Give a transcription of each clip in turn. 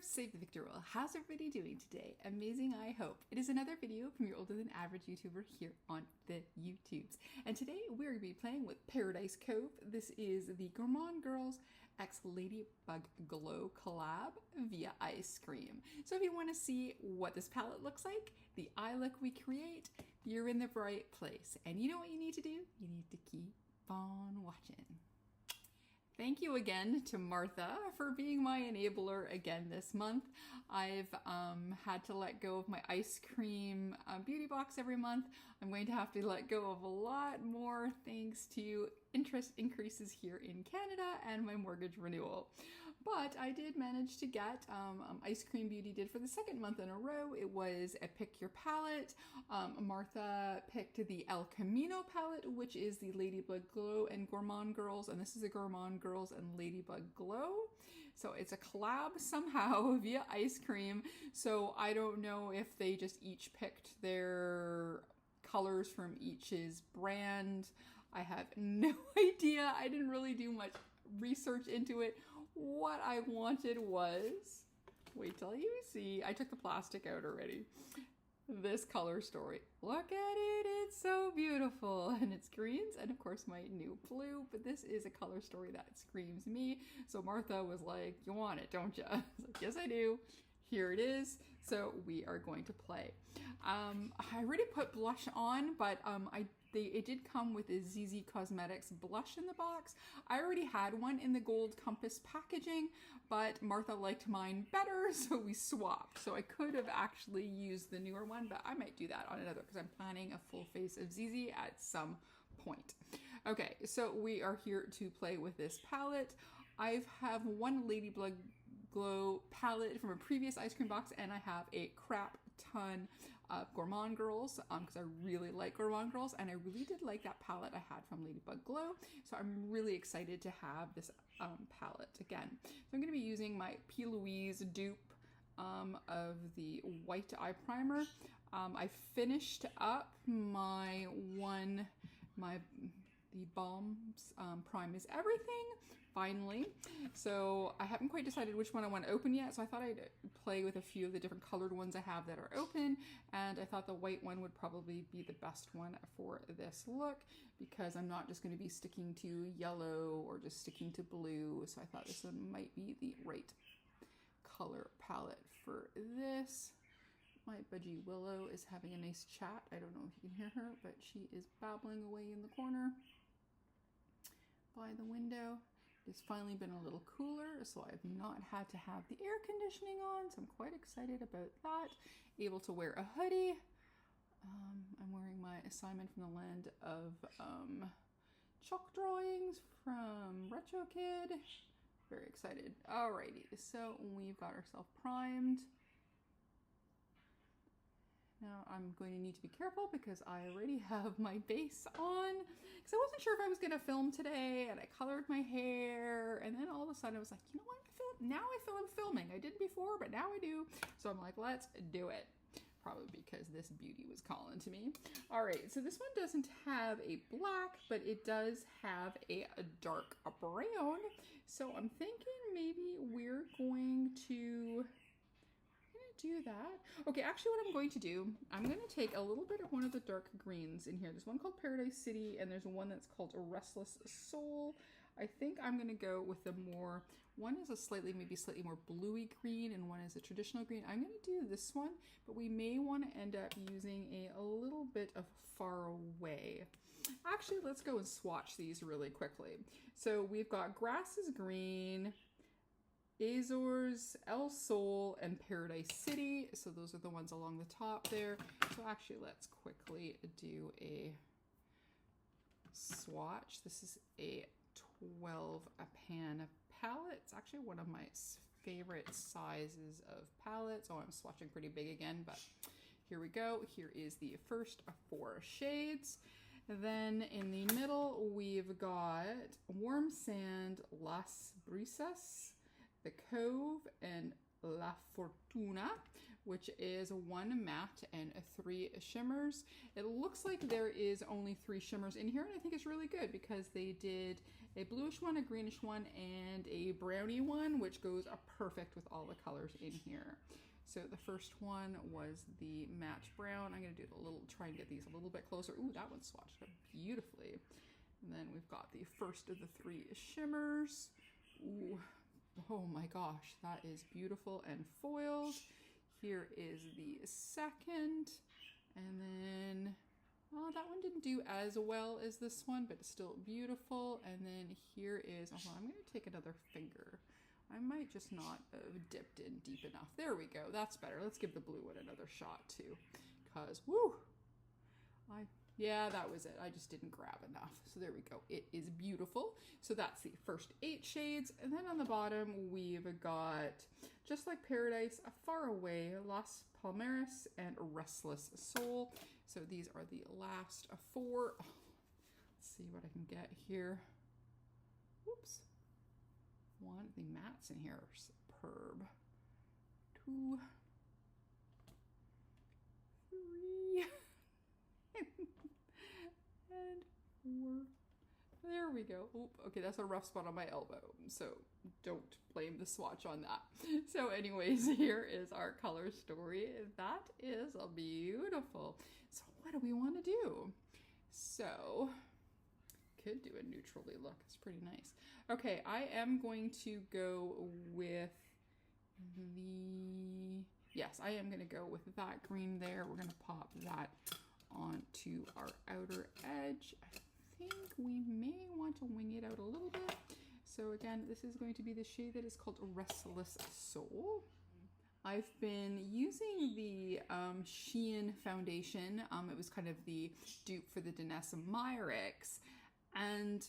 Save the Victor Roll. How's everybody doing today? Amazing, I hope. It is another video from your older than average YouTuber here on the YouTubes. And today we're going to be playing with Paradise Cove. This is the Gourmande Girls x Ladybug Glow collab via Eyescream. So if you want to see what this palette looks like, the eye look we create, you're in the right place. And you know what you need to do? You need to keep on watching. Thank you again to Martha for being my enabler again this month. I've had to let go of my Eyescream beauty box every month. I'm going to have to let go of a lot more thanks to interest increases here in Canada and my mortgage renewal. But I did manage to get Eyescream Beauty did for the second month in a row. It was a pick your palette. Martha picked the El Camino palette, which is the Ladybug Glow and Gourmande Girls, and this is a Gourmande Girls and Ladybug Glow. So it's a collab somehow via Eyescream. So I don't know if they just each picked their colors from each's brand. I have no idea. I didn't really do much research into it. What I wanted was, wait till you see, I took the plastic out already. This color story. Look at it, it's so beautiful. And it's greens and of course my new blue, but this is a color story that screams me. So Martha was like, you want it, don't you? I was like, yes I do. Here it is. So we are going to play. I already put blush on, but it did come with a ZZ Cosmetics blush in the box. I already had one in the gold compass packaging, but Martha liked mine better, so we swapped. So I could have actually used the newer one, but I might do that on another because I'm planning a full face of ZZ at some point. Okay, so we are here to play with this palette. I have one Ladybug Glow palette from a previous Eyescream box, and I have a crap ton of Gourmande Girls because I really like Gourmande Girls, and I really did like that palette I had from Ladybug Glow. So I'm really excited to have this palette again. So I'm going to be using my P. Louise dupe of the white eye primer. I finished up the Balms Prime is Everything, finally. So I haven't quite decided which one I want to open yet, so I thought I'd play with a few of the different colored ones I have that are open, and I thought the white one would probably be the best one for this look because I'm not just going to be sticking to yellow or just sticking to blue, so I thought this one might be the right color palette for this. My budgie Willow is having a nice chat. I don't know if you can hear her, but she is babbling away in the corner by the window. It's finally been a little cooler, so I've not had to have the air conditioning on, so I'm quite excited about that. Able to wear a hoodie. I'm wearing my assignment from the land of chalk drawings from Retro Kid. Very excited. Alrighty, so we've got ourselves primed. Now I'm going to need to be careful because I already have my base on because I wasn't sure if I was going to film today, and I colored my hair, and then all of a sudden I was like, you know what, now I feel I'm filming. I didn't before, but now I do. So I'm like, let's do it. Probably because this beauty was calling to me. All right, so this one doesn't have a black, but it does have a dark brown. So I'm thinking maybe we're going to do that. Okay, actually what I'm going to do, I'm going to take a little bit of one of the dark greens in here. There's one called Paradise City, and there's one that's called a Restless Soul. I think I'm going to go with the more, one is a maybe slightly more bluey green, and one is a traditional green. I'm going to do this one, but we may want to end up using a little bit of Far Away. Actually, let's go and swatch these really quickly. So we've got Grass is Green, Azores, El Sol, and Paradise City. So those are the ones along the top there. So actually, let's quickly do a swatch. This is a 12 pan palette. It's actually one of my favorite sizes of palettes. Oh, I'm swatching pretty big again, but here we go. Here is the first 4 shades. Then in the middle, we've got Warm Sand, Las Brisas, The Cove, and La Fortuna. which is 1 matte and 3 shimmers. It looks like there is only 3 shimmers in here, and I think it's really good because they did a bluish one, a greenish one, and a brownie one, which goes perfect with all the colors in here. So the first one was the matte brown. I'm going to do it a little, try and get these a little bit closer. Ooh, that one's swatched up beautifully. And then we've got the first of the 3 shimmers. Ooh, oh my gosh, that is beautiful and foiled. Here is the second, and then, oh, that one didn't do as well as this one, but it's still beautiful. And then here is, oh, I'm going to take another finger. I might just not have dipped in deep enough. There we go, that's better. Let's give the blue one another shot too, because, woo, yeah, that was it. I just didn't grab enough. So there we go. It is beautiful. So that's the first 8 shades. And then on the bottom, we've got, just like Paradise, Far Away, Las Palmeras, and Restless Soul. So these are the last 4. Oh, let's see what I can get here. Whoops. 1, the mattes in here are superb. 2, 3. And 4. There we go. Oop, okay, that's a rough spot on my elbow, so don't blame the swatch on that. So anyways, here is our color story. That is beautiful. So what do we want to do? So, could do a neutrally look. It's pretty nice. Okay, I am going to go with the, yes, I am going to go with that green there. We're going to pop that onto our outer edge. I think we may want to wing it out a little bit. So again, this is going to be the shade that is called Restless Soul. I've been using the Shein foundation. It was kind of the dupe for the Danessa Myricks. And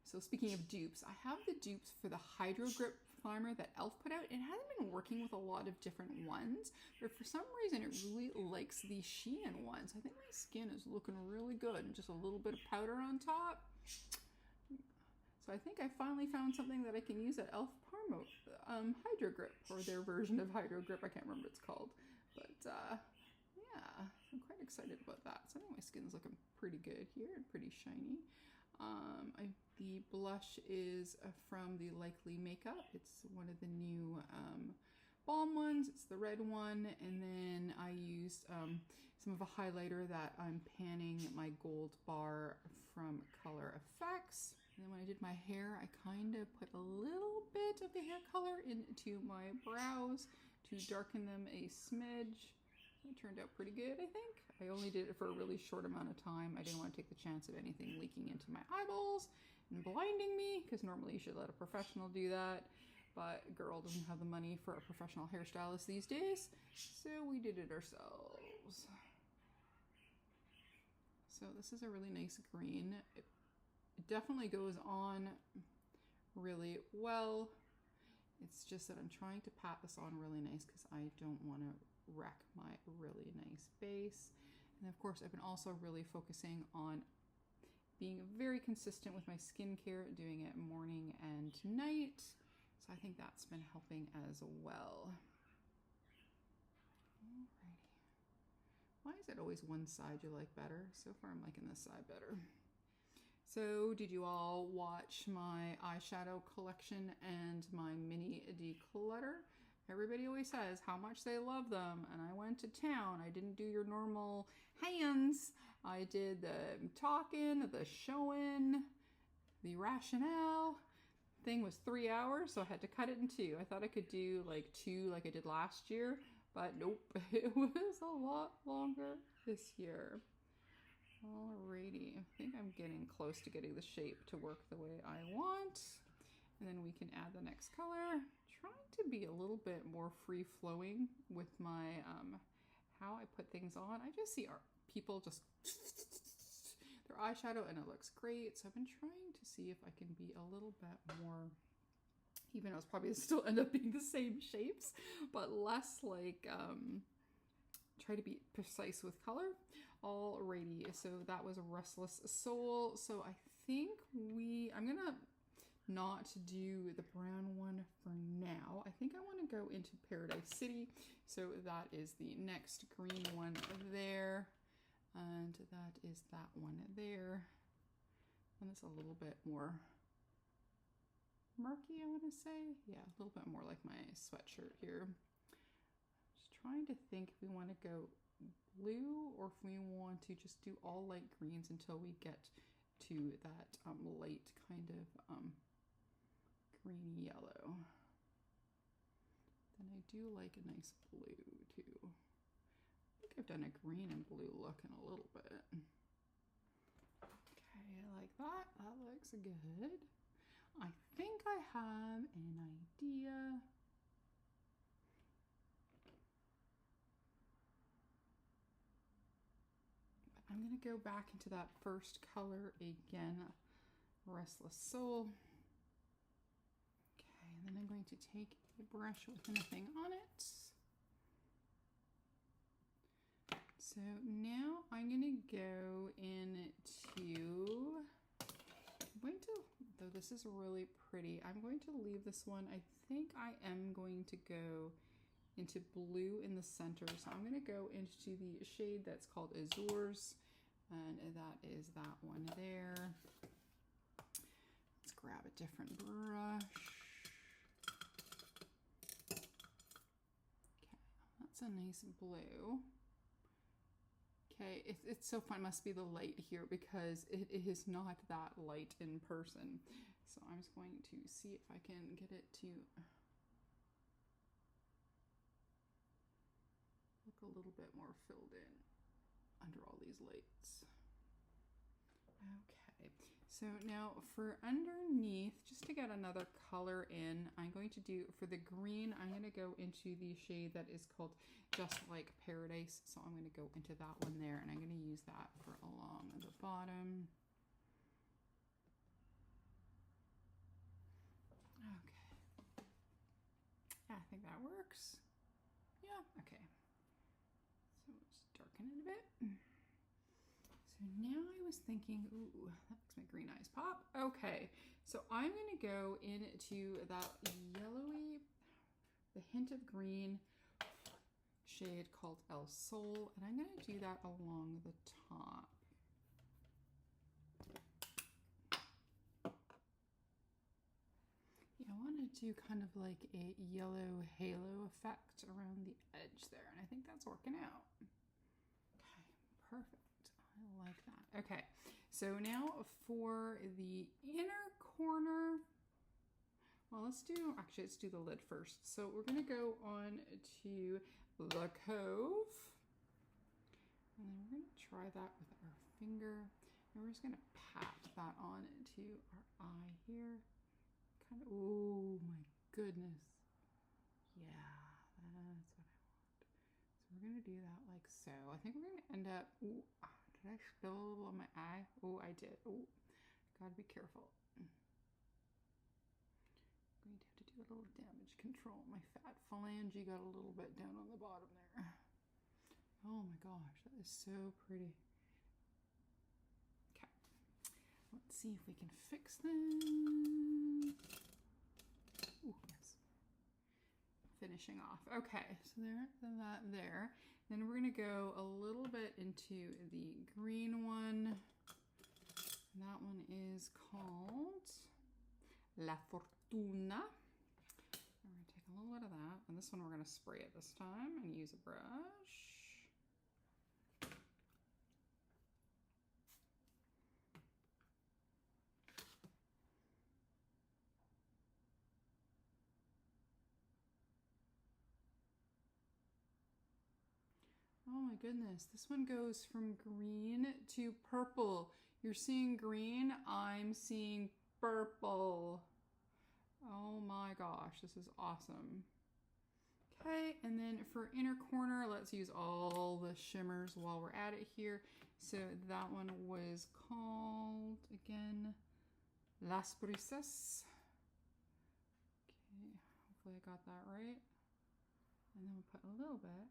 so speaking of dupes, I have the dupes for the Hydro Grip primer that e.l.f. put out. It hasn't been working with a lot of different ones, but for some reason it really likes the Shein ones. I think my skin is looking really good, and just a little bit of powder on top. So I think I finally found something that I can use at e.l.f. Parmo Hydro Grip, or their version of Hydro Grip. I can't remember what it's called, but yeah, I'm quite excited about that. So I think my skin's looking pretty good here and pretty shiny. The blush is from the Likely Makeup. It's one of the new balm ones. It's the red one. And then I used some of a highlighter that I'm panning my gold bar from Color Effects. And then when I did my hair, I kind of put a little bit of the hair color into my brows to darken them a smidge. It turned out pretty good, I think. I only did it for a really short amount of time. I didn't want to take the chance of anything leaking into my eyeballs and blinding me, because normally you should let a professional do that. But girl doesn't have the money for a professional hairstylist these days, so we did it ourselves. So this is a really nice green. It definitely goes on really well. It's just that I'm trying to pat this on really nice because I don't want to wreck my really nice base. And of course, I've been also really focusing on being very consistent with my skincare, doing it morning and night. So I think that's been helping as well. Alrighty. Why is it always one side you like better? So far I'm liking this side better. So did you all watch my eyeshadow collection and my mini declutter? Everybody always says how much they love them, and I went to town. I didn't do your normal hands. I did the talking, the showing, the rationale. Thing was 3 hours, so I had to cut it in 2. I thought I could do like 2 like I did last year, but nope, it was a lot longer this year. Alrighty, I think I'm getting close to getting the shape to work the way I want. And then we can add the next color. Trying to be a little bit more free-flowing with my how I put things on. I just see our people just their eyeshadow and it looks great. So I've been trying to see if I can be a little bit more, even though it's probably still end up being the same shapes, but less like try to be precise with color. Alrighty, so that was a Restless Soul. So I think I'm gonna not do the brown one for now. I think I want to go into Paradise City. So that is the next green one there. And that is that one there. And it's a little bit more murky, I want to say. Yeah, a little bit more like my sweatshirt here. Just trying to think if we want to go blue or if we want to just do all light greens until we get to that light kind of greeny yellow. Then I do like a nice blue too. I think I've done a green and blue look in a little bit. Okay, I like that. That looks good. I think I have an idea. I'm going to go back into that first color again, Restless Soul. Okay, and then I'm going to take a brush with nothing on it. So now I'm going to go into, though this is really pretty, I'm going to leave this one. I think I am going to go into blue in the center. So I'm going to go into the shade that's called Azures, and that is that one there. Let's grab a different brush. Okay, that's a nice blue. Okay, it's so fun. It must be the light here because it is not that light in person. So I'm just going to see if I can get it to look a little bit more filled in under all these lights. Okay, so now for underneath, just to get another color in, I'm going to do, for the green, I'm going to go into the shade that is called Just Like Paradise. So I'm going to go into that one there, and I'm going to use that for along the bottom. Okay. Yeah, I think that works. Yeah, okay. So let's darken it a bit. So now I was thinking, ooh, that makes my green eyes pop. Okay, so I'm going to go into that yellowy, the hint of green shade called El Sol, and I'm going to do that along the top. Yeah, I want to do kind of like a yellow halo effect around the edge there, and I think that's working out. Okay, perfect. I like that. Okay, so now for the inner corner, well, let's do the lid first. So we're going to go on to the Cove, and then we're going to try that with our finger, and we're just going to pat that on to our eye here. Kind of, oh my goodness. Yeah, that's what I want. So we're going to do that like so. I think we're going to end up, ooh, did I spill a little on my eye? Oh, I did. Oh, gotta be careful. I'm going to have to do a little damage control. My fat phalange got a little bit down on the bottom there. Oh my gosh, that is so pretty. Okay, let's see if we can fix this. Ooh, yes. Finishing off. Okay, so that there. Then we're going to go a little bit into the green one. And that one is called La Fortuna. And we're going to take a little bit of that. And this one we're going to spray it this time and use a brush. Oh my goodness, this one goes from green to purple. You're seeing green, I'm seeing purple. Oh my gosh, this is awesome. Okay, and then for inner corner, let's use all the shimmers while we're at it here. So that one was called, again, Las Brisas. Okay, hopefully I got that right. And then we'll put a little bit.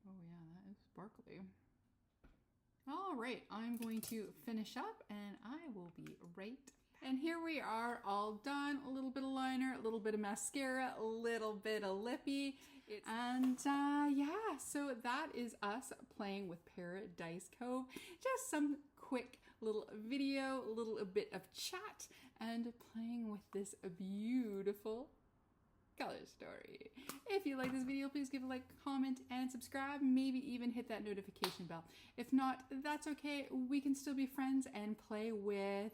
Oh yeah, that is sparkly. All right, I'm going to finish up and I will be right back. And here we are, all done. A little bit of liner, a little bit of mascara, a little bit of lippy. Yeah, so that is us playing with Paradise Cove. Just some quick little video, a little bit of chat, and playing with this beautiful color story. If you like this video, please give a like, comment, and subscribe. Maybe even hit that notification bell. If not, that's okay. We can still be friends and play with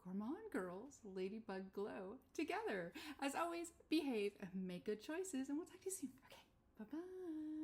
Gourmande Girls, Ladybug Glow together. As always, behave, make good choices, and we'll talk to you soon. Okay, bye-bye.